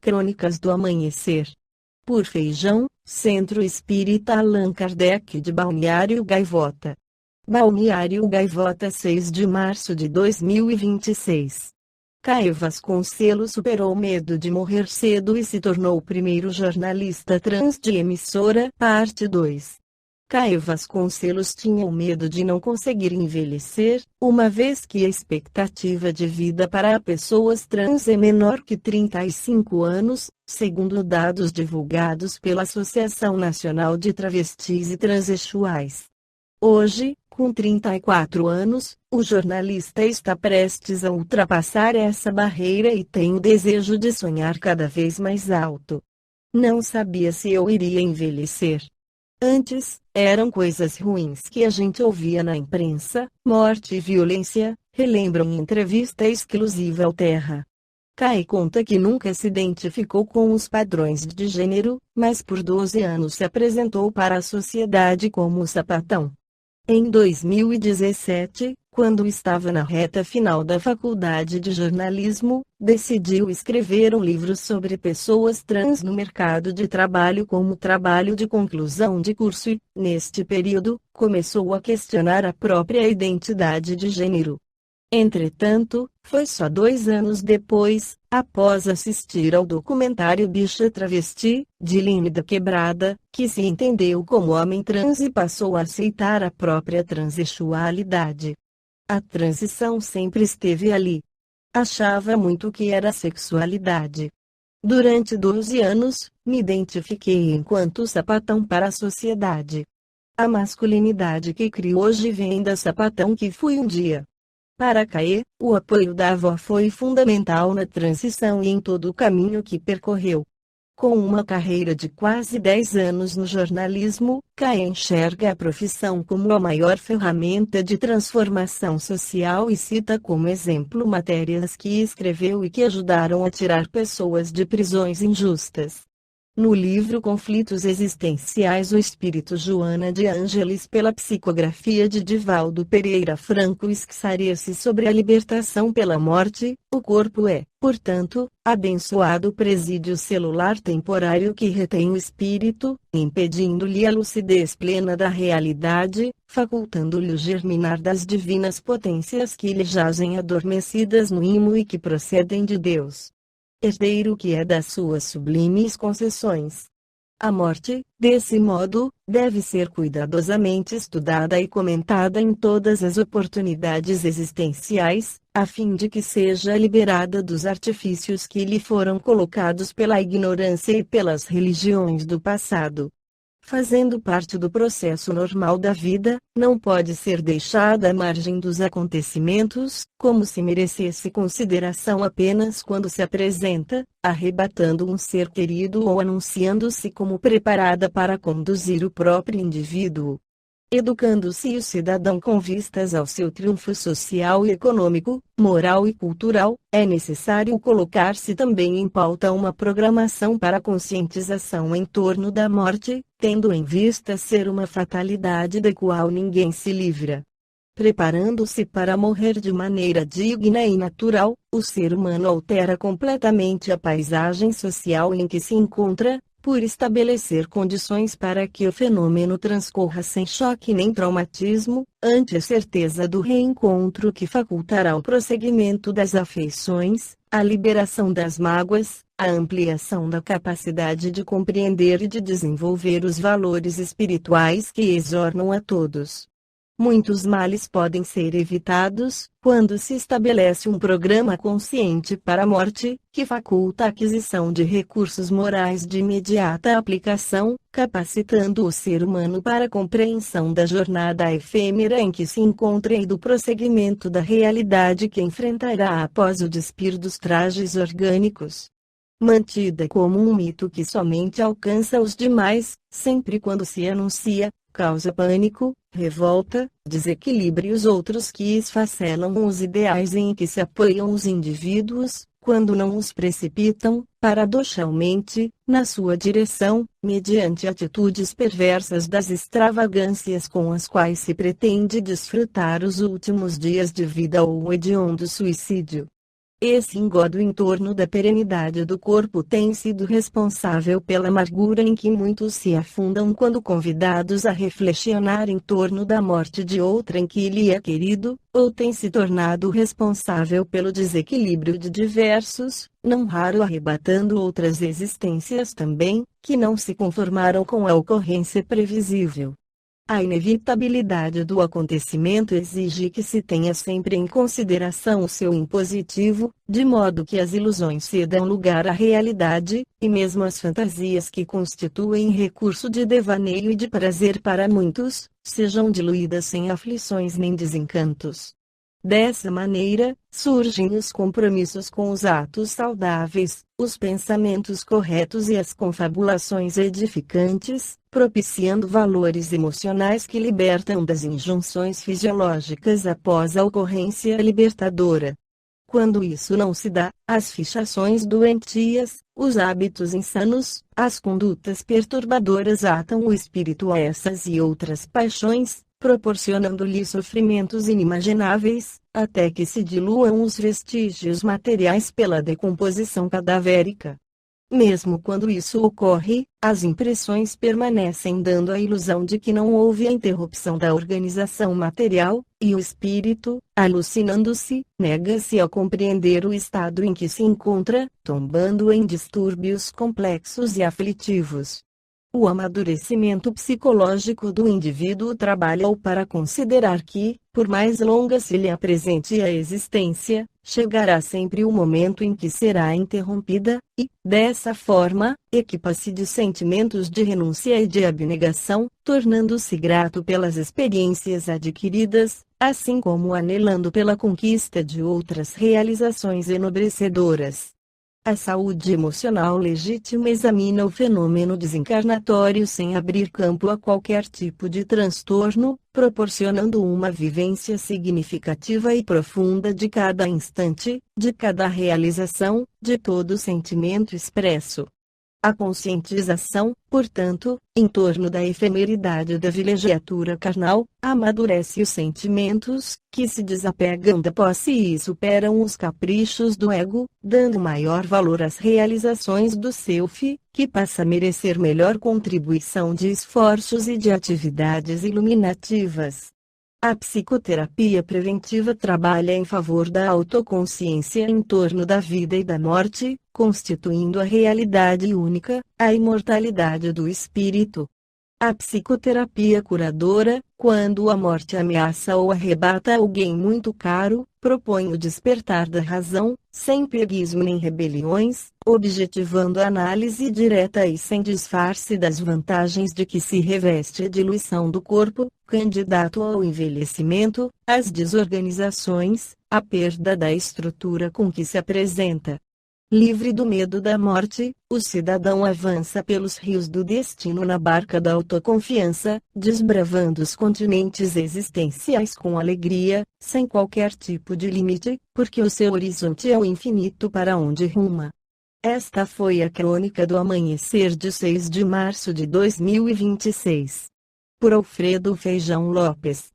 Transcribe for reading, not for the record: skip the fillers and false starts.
Crônicas do Amanhecer. Por Feijão, Centro Espírita Allan Kardec de Balneário Gaivota. Balneário Gaivota, 6 de março de 2026. Caio Vasconcelos superou o medo de morrer cedo e se tornou o primeiro jornalista trans de emissora, parte 2. Caio Vasconcelos tinha o medo de não conseguir envelhecer, uma vez que a expectativa de vida para pessoas trans é menor que 35 anos, segundo dados divulgados pela Associação Nacional de Travestis e Transexuais. Hoje, com 34 anos, o jornalista está prestes a ultrapassar essa barreira e tem o desejo de sonhar cada vez mais alto. Não sabia se eu iria envelhecer. Antes, eram coisas ruins que a gente ouvia na imprensa, morte e violência, relembram em entrevista exclusiva ao Terra. Kai conta que nunca se identificou com os padrões de gênero, mas por 12 anos se apresentou para a sociedade como sapatão. Em 2017, quando estava na reta final da faculdade de jornalismo, decidiu escrever um livro sobre pessoas trans no mercado de trabalho como trabalho de conclusão de curso e, neste período, começou a questionar a própria identidade de gênero. Entretanto, foi só 2 anos depois, após assistir ao documentário Bicha Travesti, de Linda Quebrada, que se entendeu como homem trans e passou a aceitar a própria transexualidade. A transição sempre esteve ali. Achava muito que era sexualidade. Durante 12 anos, me identifiquei enquanto sapatão para a sociedade. A masculinidade que crio hoje vem da sapatão que fui um dia. Para Caê, o apoio da avó foi fundamental na transição e em todo o caminho que percorreu. Com uma carreira de quase 10 anos no jornalismo, Caê enxerga a profissão como a maior ferramenta de transformação social e cita como exemplo matérias que escreveu e que ajudaram a tirar pessoas de prisões injustas. No livro Conflitos Existenciais, o espírito Joana de Ângeles, pela psicografia de Divaldo Pereira Franco, esclarece sobre a libertação pela morte. O corpo é, portanto, abençoado presídio celular temporário que retém o espírito, impedindo-lhe a lucidez plena da realidade, facultando-lhe o germinar das divinas potências que lhe jazem adormecidas no imo e que procedem de Deus, herdeiro que é das suas sublimes concessões. A morte, desse modo, deve ser cuidadosamente estudada e comentada em todas as oportunidades existenciais, a fim de que seja liberada dos artifícios que lhe foram colocados pela ignorância e pelas religiões do passado. Fazendo parte do processo normal da vida, não pode ser deixada à margem dos acontecimentos, como se merecesse consideração apenas quando se apresenta, arrebatando um ser querido ou anunciando-se como preparada para conduzir o próprio indivíduo. Educando-se o cidadão com vistas ao seu triunfo social e econômico, moral e cultural, é necessário colocar-se também em pauta uma programação para a conscientização em torno da morte, tendo em vista ser uma fatalidade da qual ninguém se livra. Preparando-se para morrer de maneira digna e natural, o ser humano altera completamente a paisagem social em que se encontra, por estabelecer condições para que o fenômeno transcorra sem choque nem traumatismo, ante a certeza do reencontro que facultará o prosseguimento das afeições, a liberação das mágoas, a ampliação da capacidade de compreender e de desenvolver os valores espirituais que exornam a todos. Muitos males podem ser evitados, quando se estabelece um programa consciente para a morte, que faculta a aquisição de recursos morais de imediata aplicação, capacitando o ser humano para a compreensão da jornada efêmera em que se encontra e do prosseguimento da realidade que enfrentará após o despir dos trajes orgânicos. Mantida como um mito que somente alcança os demais, sempre quando se anuncia, causa pânico, revolta, desequilíbrio e os outros que esfacelam os ideais em que se apoiam os indivíduos, quando não os precipitam, paradoxalmente, na sua direção, mediante atitudes perversas das extravagâncias com as quais se pretende desfrutar os últimos dias de vida ou o hediondo suicídio. Esse engodo em torno da perenidade do corpo tem sido responsável pela amargura em que muitos se afundam quando convidados a reflexionar em torno da morte de outrem que lhe é querido, ou tem se tornado responsável pelo desequilíbrio de diversos, não raro arrebatando outras existências também, que não se conformaram com a ocorrência previsível. A inevitabilidade do acontecimento exige que se tenha sempre em consideração o seu impositivo, de modo que as ilusões cedam lugar à realidade, e mesmo as fantasias que constituem recurso de devaneio e de prazer para muitos, sejam diluídas sem aflições nem desencantos. Dessa maneira, surgem os compromissos com os atos saudáveis, os pensamentos corretos e as confabulações edificantes, propiciando valores emocionais que libertam das injunções fisiológicas após a ocorrência libertadora. Quando isso não se dá, as fichações doentias, os hábitos insanos, as condutas perturbadoras atam o espírito a essas e outras paixões, proporcionando-lhe sofrimentos inimagináveis, até que se diluam os vestígios materiais pela decomposição cadavérica. Mesmo quando isso ocorre, as impressões permanecem dando a ilusão de que não houve a interrupção da organização material, e o espírito, alucinando-se, nega-se a compreender o estado em que se encontra, tombando em distúrbios complexos e aflitivos. O amadurecimento psicológico do indivíduo trabalha para considerar que, por mais longa se lhe apresente a existência, chegará sempre o momento em que será interrompida, e, dessa forma, equipa-se de sentimentos de renúncia e de abnegação, tornando-se grato pelas experiências adquiridas, assim como anelando pela conquista de outras realizações enobrecedoras. A saúde emocional legítima examina o fenômeno desencarnatório sem abrir campo a qualquer tipo de transtorno, proporcionando uma vivência significativa e profunda de cada instante, de cada realização, de todo sentimento expresso. A conscientização, portanto, em torno da efemeridade da vilegiatura carnal, amadurece os sentimentos, que se desapegam da posse e superam os caprichos do ego, dando maior valor às realizações do self, que passa a merecer melhor contribuição de esforços e de atividades iluminativas. A psicoterapia preventiva trabalha em favor da autoconsciência em torno da vida e da morte, constituindo a realidade única, a imortalidade do espírito. A psicoterapia curadora, quando a morte ameaça ou arrebata alguém muito caro, propõe o despertar da razão, sem pieguismo nem rebeliões, objetivando a análise direta e sem disfarce das vantagens de que se reveste a diluição do corpo, candidato ao envelhecimento, às desorganizações, à perda da estrutura com que se apresenta. Livre do medo da morte, o cidadão avança pelos rios do destino na barca da autoconfiança, desbravando os continentes existenciais com alegria, sem qualquer tipo de limite, porque o seu horizonte é o infinito para onde ruma. Esta foi a crônica do amanhecer de 6 de março de 2026. Por Alfredo Feijão Lopes.